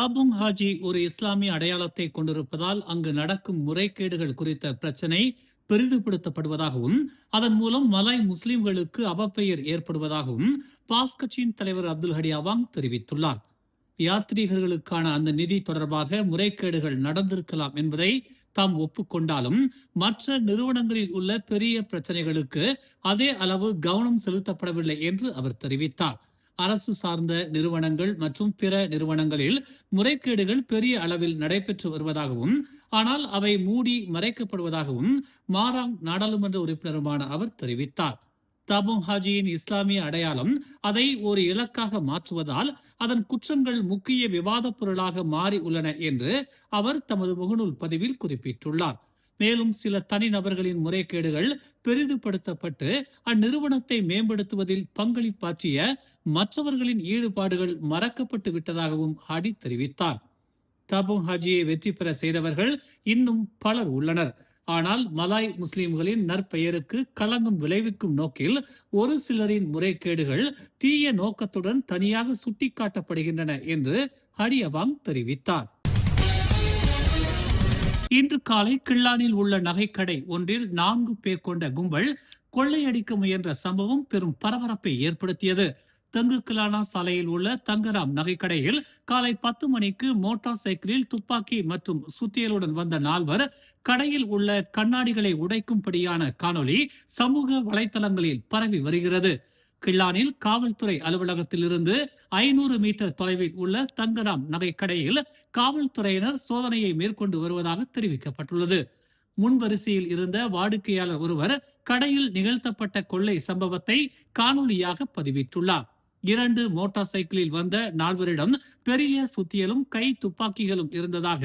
தாபுங் ஹாஜி ஒரு இஸ்லாமிய அடையாளத்தை கொண்டிருப்பதால் அங்கு நடக்கும் முறைகேடுகள் குறித்த பிரச்சனை பெரிதுபடுத்தப்படுவதாகவும் அதன் மூலம் மலாய் முஸ்லிம்களுக்கு அவப்பெயர் ஏற்படுவதாகவும் பாஸ் கட்சியின் தலைவர் அப்துல் ஹடி அவாங் தெரிவித்துள்ளார். யாத்ரீகர்களுக்கான அந்த நிதி தொடர்பாக முறைகேடுகள் நடந்திருக்கலாம் என்பதை தாம் ஒப்புக்கொண்டாலும் மற்ற நிறுவனங்களில் உள்ள பெரிய பிரச்சனைகளுக்கு அதே அளவு கவனம் செலுத்தப்படவில்லை என்று அவர் தெரிவித்தார். அரசு சார்ந்த நிறுவனங்கள் மற்றும் பிற நிறுவனங்களில் முறைகேடுகள் பெரிய அளவில் நடைபெற்று வருவதாகவும் ஆனால் அவை மூடி மறைக்கப்படுவதாகவும் மாராங் நாடாளுமன்ற உறுப்பினருமான அவர் தெரிவித்தார். தபுங் ஹாஜியின் இஸ்லாமிய அடையாளம் அதை ஒரு இலக்காக மாற்றுவதால் அதன் குற்றங்கள் முக்கிய விவாத பொருளாக மாறி உள்ளன என்று அவர் தமது முகநூல் பதிவில் குறிப்பிட்டுள்ளார். மேலும் சில தனிநபர்களின் முறைகேடுகள் பெரிதுபடுத்தப்பட்டு அந்நிறுவனத்தை மேம்படுத்துவதில் பங்களிப்பாற்றிய மற்றவர்களின் ஈடுபாடுகள் மறக்கப்பட்டு விட்டதாகவும் ஹடி தெரிவித்தார். தபுங் ஹாஜியை வெற்றி பெற செய்தவர்கள் இன்னும் பலர் உள்ளனர். ஆனால் மலாய் முஸ்லிம்களின் நற்பெயருக்கு களங்கம் விளைவிக்கும் நோக்கில் ஒரு சிலரின் முறைகேடுகள் தீய நோக்கத்துடன் தனியாக சுட்டிக்காட்டப்படுகின்றன என்று ஹடி அவாங் தெரிவித்தார். இன்று காலை கிள்ளானில் உள்ள நகைக்கடை ஒன்றில் 4 பேர் கொண்ட கும்பல் கொள்ளையடிக்க முயன்ற சம்பவம் பெரும் பரபரப்பை ஏற்படுத்தியது. தெங்கு கிளானா சாலையில் உள்ள தங்கராம் நகைக்கடையில் காலை 10 மணிக்கு மோட்டார் சைக்கிளில் துப்பாக்கி மற்றும் சுத்தியலுடன் வந்த 4 கடையில் உள்ள கண்ணாடிகளை உடைக்கும்படியான காணொளி சமூக வலைதளங்களில் பரவி வருகிறது. கிள்ளானில் காவல்துறை அலுவலகத்தில் இருந்து 500 மீட்டர் தொலைவில் உள்ள தங்கராம் நகைக்கடையில் காவல்துறையினர் சோதனையை மேற்கொண்டு வருவதாக தெரிவிக்கப்பட்டுள்ளது. முன்வரிசையில் இருந்த வாடிக்கையாளர் ஒருவர் கடையில் நிகழ்த்தப்பட்ட கொள்ளை சம்பவத்தை காணொலியாக பதிவிட்டுள்ளார். 2 மோட்டார் சைக்கிளில் வந்த 4 பெரிய சுத்தியலும் கை துப்பாக்கிகளும் இருந்ததாக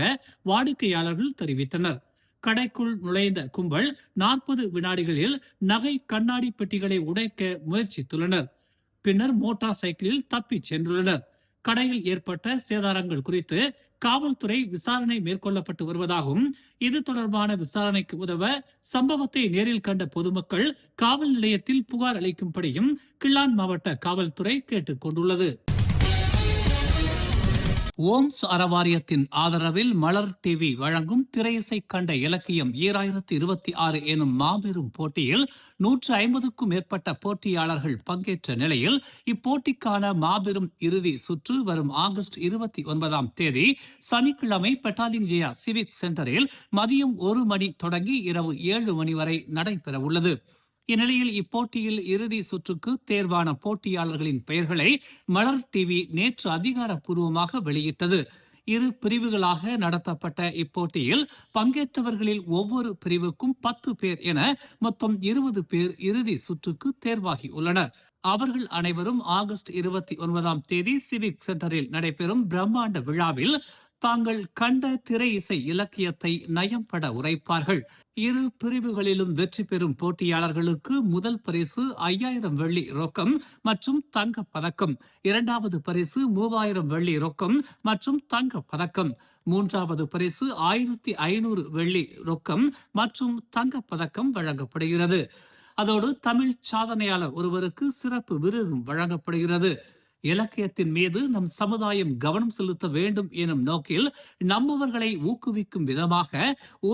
வாடிக்கையாளர்கள் தெரிவித்தனர். கடைக்குள் நுழைந்த கும்பல் 40 வினாடிகளில் நகை கண்ணாடி பெட்டிகளை உடைக்க முயற்சித்துள்ளனர். பின்னர் மோட்டார் சைக்கிளில் தப்பிச் சென்றுள்ளனர். கடையில் ஏற்பட்ட சேதாரங்கள் குறித்து காவல்துறை விசாரணை மேற்கொள்ளப்பட்டு வருவதாகவும் இது தொடர்பான விசாரணைக்கு உதவ சம்பவத்தை நேரில் கண்ட பொதுமக்கள் காவல் நிலையத்தில் புகார் அளிக்கும்படியும் கிள்ளான் மாவட்ட காவல்துறை கேட்டுக் கொண்டுள்ளது. ஓம்ஸ் அறவாரியத்தின் ஆதரவில் மலர் டிவி வழங்கும் திரையிசை கண்ட இலக்கியம் 2026 எனும் மாபெரும் போட்டியில் 150க்கும் மேற்பட்ட போட்டியாளர்கள் பங்கேற்ற நிலையில் இப்போட்டிக்கான மாபெரும் இறுதி சுற்று வரும் ஆகஸ்ட் 29ஆம் தேதி சனிக்கிழமை பெட்டாலிங் ஜெயா சிவிக் சென்டரில் மதியம் 1 மணி தொடங்கி இரவு 7 மணி வரை நடைபெற உள்ளது. இந்நிலையில் இப்போட்டியில் இறுதி சுற்றுக்கு தேர்வான போட்டியாளர்களின் பெயர்களை மலர் டிவி நேற்று அதிகாரப்பூர்வமாக வெளியிட்டது. 2 பிரிவுகளாக நடத்தப்பட்ட இப்போட்டியில் பங்கேற்றவர்களில் ஒவ்வொரு பிரிவுக்கும் 10 பேர் என மொத்தம் 20 பேர் இறுதி சுற்றுக்கு தேர்வாகி உள்ளனர். அவர்கள் அனைவரும் ஆகஸ்ட் 29ஆம் தேதி சிவிக் சென்டரில் நடைபெறும் பிரம்மாண்ட விழாவில் தாங்கள் கண்ட திரை இசை இலக்கியத்தை நயம்பட உரைப்பார்கள். 2 பிரிவுகளிலும் வெற்றி பெறும் போட்டியாளர்களுக்கு முதல் பரிசு 5000 வெள்ளி ரொக்கம் மற்றும் தங்க பதக்கம், 2வது பரிசு 3000 வெள்ளி ரொக்கம் மற்றும் தங்க பதக்கம், 3வது பரிசு 1500 வெள்ளி ரொக்கம் மற்றும் தங்க பதக்கம் வழங்கப்படுகிறது. அதோடு தமிழ் சாதனையாளர் ஒருவருக்கு சிறப்பு விருதும் வழங்கப்படுகிறது. இலக்கியத்தின் மீது நம் சமுதாயம் கவனம் செலுத்த வேண்டும் எனும் நோக்கில் நம்மவர்களை ஊக்குவிக்கும் விதமாக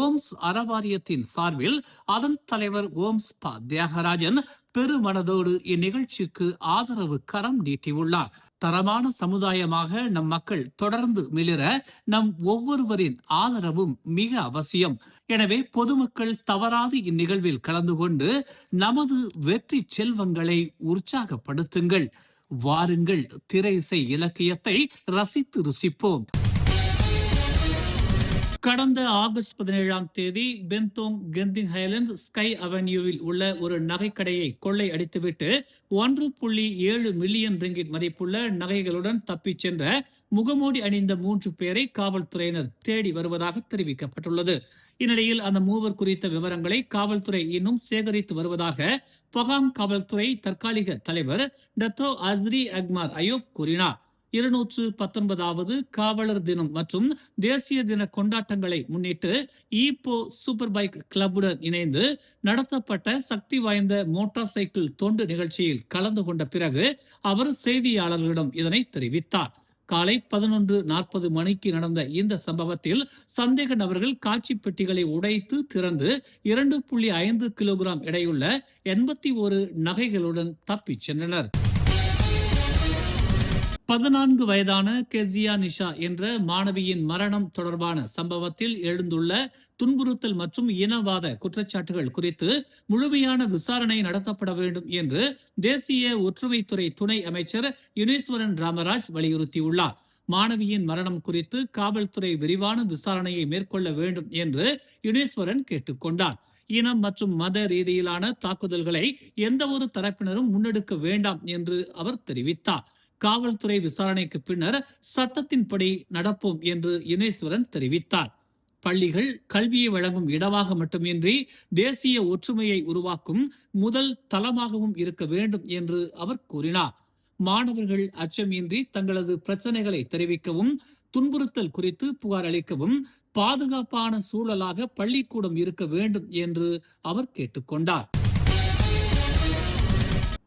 ஓம்ஸ் அறவாரியத்தின் சார்பில் அதன் தலைவர் ஓம்ஸ் ப தியாகராஜன் பெருமனதோடு இந்நிகழ்ச்சிக்கு ஆதரவு கரம் நீட்டியுள்ளார். தரமான சமுதாயமாக நம் மக்கள் தொடர்ந்து மிளிர நம் ஒவ்வொருவரின் ஆதரவும் மிக அவசியம். எனவே பொதுமக்கள் தவறாது இந்நிகழ்வில் கலந்து கொண்டு நமது வெற்றி செல்வங்களை உற்சாகப்படுத்துங்கள். வாருங்கள், திரை இசை இலக்கியத்தை ரசித்து ருசிப்போம். கடந்த ஆகஸ்ட் 17ஆம் தேதி பென்தோங் கெந்திங் ஹைலண்ட் ஸ்கை அவென்யூவில் உள்ள ஒரு நகைக்கடையை கொள்ளை அடித்துவிட்டு 1.7 மில்லியன் ரிங்கிட் மதிப்புள்ள நகைகளுடன் தப்பிச் சென்ற முகமூடி அணிந்த 3 பேரை காவல்துறையினர் தேடி வருவதாக தெரிவிக்கப்பட்டுள்ளது. இந்நிலையில் அந்த 3 குறித்த விவரங்களை காவல்துறை இன்னும் சேகரித்து வருவதாக பகாங் காவல்துறை தற்காலிக தலைவர் டத்தோ அஸ்ரி அக்மார் அயோப் கூறினார். 219வது காவலர் தினம் மற்றும் தேசிய தின கொண்டாட்டங்களை முன்னிட்டு ஈப்போ சூப்பர் பைக் கிளப்புடன் இணைந்து நடத்தப்பட்ட சக்தி வாய்ந்த மோட்டார் சைக்கிள் தொண்டு நிகழ்ச்சியில் கலந்து கொண்ட பிறகு அவர் செய்தியாளர்களிடம் இதனை தெரிவித்தார். காலை 11:40 மணிக்கு நடந்த இந்த சம்பவத்தில் சந்தேக நபர்கள் காட்சி பெட்டிகளை உடைத்து திறந்து 2.5 கிலோகிராம் எடையுள்ள 81 நகைகளுடன் தப்பிச் சென்றனர். 14 வயதான கெசியா நிஷா என்ற மாணவியின் மரணம் தொடர்பான சம்பவத்தில் எழுந்துள்ள துன்புறுத்தல் மற்றும் இனவாத குற்றச்சாட்டுகள் குறித்து முழுமையான விசாரணை நடத்தப்பட வேண்டும் என்று தேசிய ஒற்றுமைத்துறை துணை அமைச்சர் யுனேஸ்வரன் ராமராஜ் வலியுறுத்தியுள்ளார். மாணவியின் மரணம் குறித்து காவல்துறை விரிவான விசாரணையை மேற்கொள்ள வேண்டும் என்று யுனேஸ்வரன் கேட்டுக்கொண்டார். இனம் மற்றும் மத ரீதியிலான தாக்குதல்களை எந்த ஒரு தரப்பினரும் முன்னெடுக்க வேண்டாம் என்று அவர் தெரிவித்தார். காவல்துறை விசாரணைக்கு பின்னர் சட்டத்தின்படி நடப்போம் என்று யுனேஸ்வரன் தெரிவித்தார். பள்ளிகள் கல்வியை வழங்கும் இடமாக மட்டுமின்றி தேசிய ஒற்றுமையை உருவாக்கும் முதல் தளமாகவும் இருக்க வேண்டும் என்று அவர் கூறினார். மாணவர்கள் அச்சமின்றி தங்களது பிரச்சனைகளை தெரிவிக்கவும் துன்புறுத்தல் குறித்து புகார் அளிக்கவும் பாதுகாப்பான சூழலாக பள்ளிக்கூடம் இருக்க வேண்டும் என்று அவர் கேட்டுக்கொண்டார்.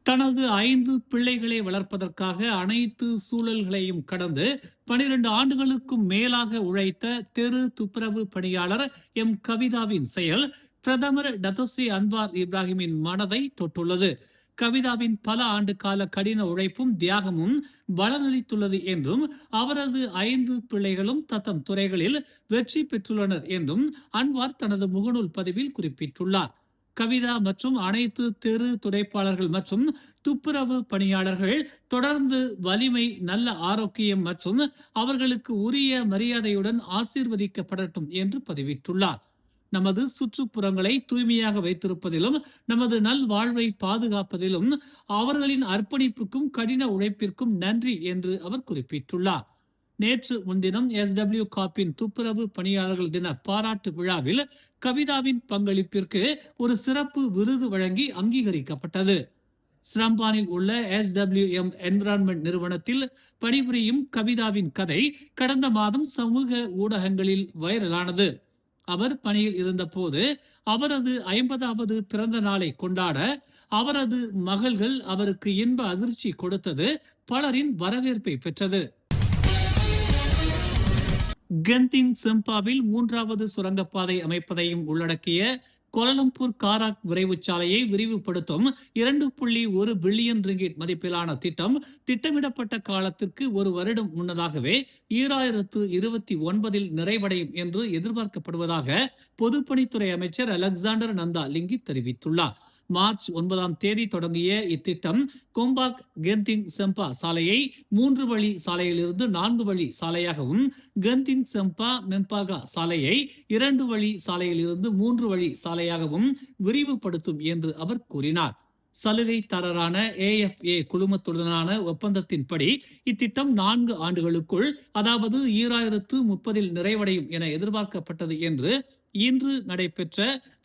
தனது 5 பிள்ளைகளை வளர்ப்பதற்காக அனைத்து சூழல்களையும் கடந்து 12 ஆண்டுகளுக்கும் மேலாக உழைத்த தெரு துப்புரவு பணியாளர் எம் கவிதாவின் செயல் பிரதமர் டத்தோஸ்ரீ அன்வார் இப்ராஹிமின் மனதை தொட்டுள்ளது. கவிதாவின் பல ஆண்டு கால கடின உழைப்பும் தியாகமும் பலனளித்துள்ளது என்றும் அவரது 5 பிள்ளைகளும் தத்தம் துறைகளில் வெற்றி பெற்றுள்ளனர் என்றும் அன்வார் தனது முகநூல் பதிவில் குறிப்பிட்டுள்ளார். கவிதா மற்றும் அனைத்து தெரு துடைப்பாளர்கள் மற்றும் துப்புரவு பணியாளர்கள் தொடர்ந்து வலிமை, நல்ல ஆரோக்கியம் மற்றும் அவர்களுக்கு உரிய மரியாதையுடன் ஆசீர்வதிக்கப்படட்டும் என்று பதிவிட்டுள்ளார். நமது சுற்றுப்புறங்களை தூய்மையாக வைத்திருப்பதிலும் நமது நல்வாழ்வை பாதுகாப்பதிலும் அவர்களின் அர்ப்பணிப்புக்கும் கடின உழைப்பிற்கும் நன்றி என்று அவர் குறிப்பிட்டுள்ளார். நேற்று முன்தினம் SW காப்பின் துப்புரவு பணியாளர்கள் தின பாராட்டு விழாவில் கவிதாவின் பங்களிப்பிற்கு ஒரு சிறப்பு விருது வழங்கி அங்கீகரிக்கப்பட்டது. ஸ்ரம்பானில் உள்ள SWM என்விரான்மெண்ட் நிறுவனத்தில் பணிபுரியும் கவிதாவின் கதை கடந்த மாதம் சமூக ஊடகங்களில் வைரலானது. அவர் பணியில் இருந்தபோது அவரது 50வது பிறந்த நாளை கொண்டாட அவரது மகள்கள் அவருக்கு இன்ப அதிர்ச்சி கொடுத்தது பலரின் வரவேற்பை பெற்றது. கெந்திங் செம்பாவில் 3வது சுரங்கப்பாதை அமைப்பதையும் உள்ளடக்கிய கோலாலம்பூர் காராக் விரைவு சாலையை விரிவுபடுத்தும் 2.1 பில்லியன் ரிங்கிட் மதிப்பிலான திட்டம் திட்டமிடப்பட்ட காலத்திற்கு ஒரு வருடம் முன்னதாகவே 2029 நிறைவடையும் என்று எதிர்பார்க்கப்படுவதாக பொதுப்பணித்துறை அமைச்சர் அலெக்சாண்டர் நந்தா லிங்கி தெரிவித்துள்ளார். மார்ச் 9ஆம் தேதி தொடங்கிய இத்திட்டம் கோம்பாக் கெந்திங் செம்பா சாலையை 3 வழி சாலையிலிருந்து 4 வழி சாலையாகவும், கெந்திங் செம்பா மெம்பாகா சாலையை 2 வழி சாலையிலிருந்து 3 வழி சாலையாகவும் விரிவுபடுத்தும் என்று அவர் கூறினார். சலுகைதாரரான AFA குழுமத்துடனான ஒப்பந்தத்தின்படி இத்திட்டம் 4 ஆண்டுகளுக்குள், அதாவது 2030 நிறைவடையும் என எதிர்பார்க்கப்பட்டது என்று இன்று நடைபெற்ற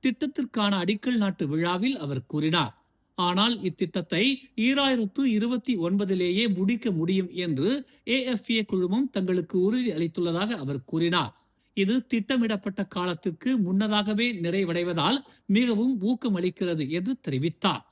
திட்டத்திற்கான அடிக்கல் நாட்டு விழாவில் அவர் கூறினார். ஆனால் இத்திட்டத்தை 2029 முடிக்க முடியும் என்று AFA குழுமம் தங்களுக்கு உறுதி அளித்துள்ளதாக அவர் கூறினார். இது திட்டமிடப்பட்ட காலத்திற்கு முன்னதாகவே நிறைவடைவதால் மிகவும் ஊக்கமளிக்கிறது என்று தெரிவித்தார்.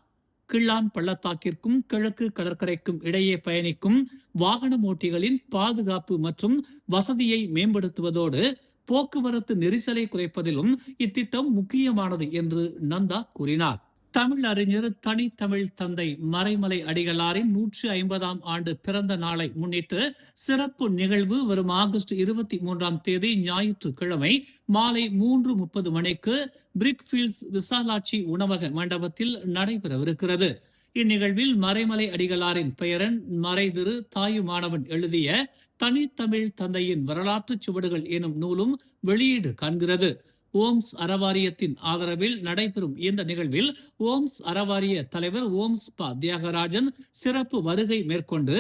கிள்ளான் பள்ளத்தாக்கிற்கும் கிழக்கு கடற்கரைக்கும் இடையே பயணிக்கும் வாகன ஓட்டிகளின் பாதுகாப்பு மற்றும் வசதியை மேம்படுத்துவதோடு போக்குவரத்து நெரிசலை குறைப்பதிலும் இத்திட்டம் முக்கியமானது என்று நந்தா கூறினார். தமிழ் அறிஞர் தனித்தமிழ் தந்தை மறைமலை அடிகளாரின் 150ஆம் ஆண்டு பிறந்த நாளை முன்னிட்டு சிறப்பு நிகழ்வு வரும் ஆகஸ்ட் 23ஆம் தேதி ஞாயிற்றுக்கிழமை மாலை 3:30 மணிக்கு பிரிக்ஃபீல்ட்ஸ் விசாலாட்சி உணவக மண்டபத்தில் நடைபெறவிருக்கிறது. இந்நிகழ்வில் மறைமலை அடிகளாரின் பெயரன் மறைதிரு தாயுமானவன் எழுதிய தனித்தமிழ் தந்தையின் வரலாற்று சுவடுகள் எனும் நூலும் வெளியீடு காண்கிறது. ஓம்ஸ் அறவாரியத்தின் ஆதரவில் நடைபெறும் இந்த நிகழ்வில் ஓம்ஸ் அறவாரிய தலைவர் ஓம்ஸ் பா தியாகராஜன் சிறப்பு வருகை மேற்கொண்டு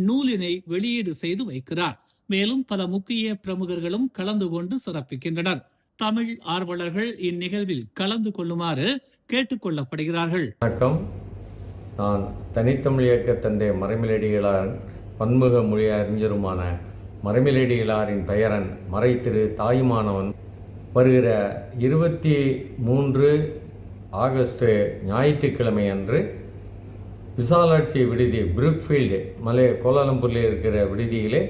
நூலினை வெளியீடு செய்து வைக்கிறார். மேலும் பல முக்கிய பிரமுகர்களும் கலந்து கொண்டு சிறப்பிக்கின்றனர். தமிழ் ஆர்வலர்கள் இந்நிகழ்வில் கலந்து கொள்ளுமாறு கேட்டுக் கொள்ளப்படுகிறார்கள். வணக்கம். நான் தனித்தமிழ் இயக்க தந்தை மறைமலையடிகளார் பன்முக மொழி அறிஞருமான மறைமலையடிகளாரின் பெயரன் மறை திரு தாயுமானவன் வருகிற 23 ஆகஸ்ட் ஞாயிற்றுக்கிழமை அன்று விசாலாட்சி விடுதி பிரிக்ஃபீல்டு கோலாலம்பூரில் இருக்கிற விடுதியிலே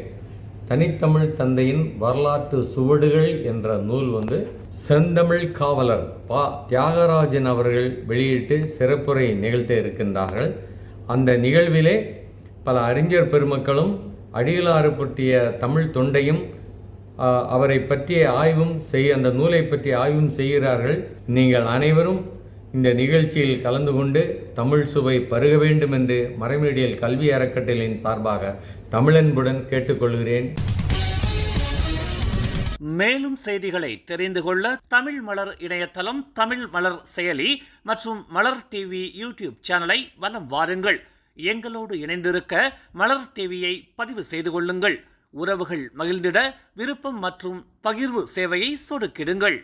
தனித்தமிழ் தந்தையின் வரலாற்று சுவடுகள் என்ற நூல் செந்தமிழ் காவலர் பா தியாகராஜன் அவர்கள் வெளியிட்டு சிறப்புரை நிகழ்த்த இருக்கின்றார்கள். அந்த நிகழ்விலே பல அறிஞர் பெருமக்களும் அடிகளாறு பற்றிய தமிழ் தொண்டையும் அவரை பற்றிய அந்த நூலை பற்றி ஆய்வும் செய்கிறார்கள். நீங்கள் அனைவரும் இந்த நிகழ்ச்சியில் கலந்து கொண்டு தமிழ் சுவை பருக வேண்டும் என்று மறைமீடியல் கல்வி அறக்கட்டளையின் சார்பாக தமிழன்புடன் கேட்டுக்கொள்கிறேன். மேலும் செய்திகளை தெரிந்து கொள்ள தமிழ் மலர் இணையதளம், தமிழ் மலர் செயலி மற்றும் மலர் டிவி யூடியூப் சேனலை வலம் வாருங்கள். எங்களோடு இணைந்திருக்க மலர் டிவியை பதிவு செய்து கொள்ளுங்கள். உறவுகள் மகிழ்ந்திட விருப்பம் மற்றும் பகிர்வு சேவையை சொடுக்கிடுங்கள்.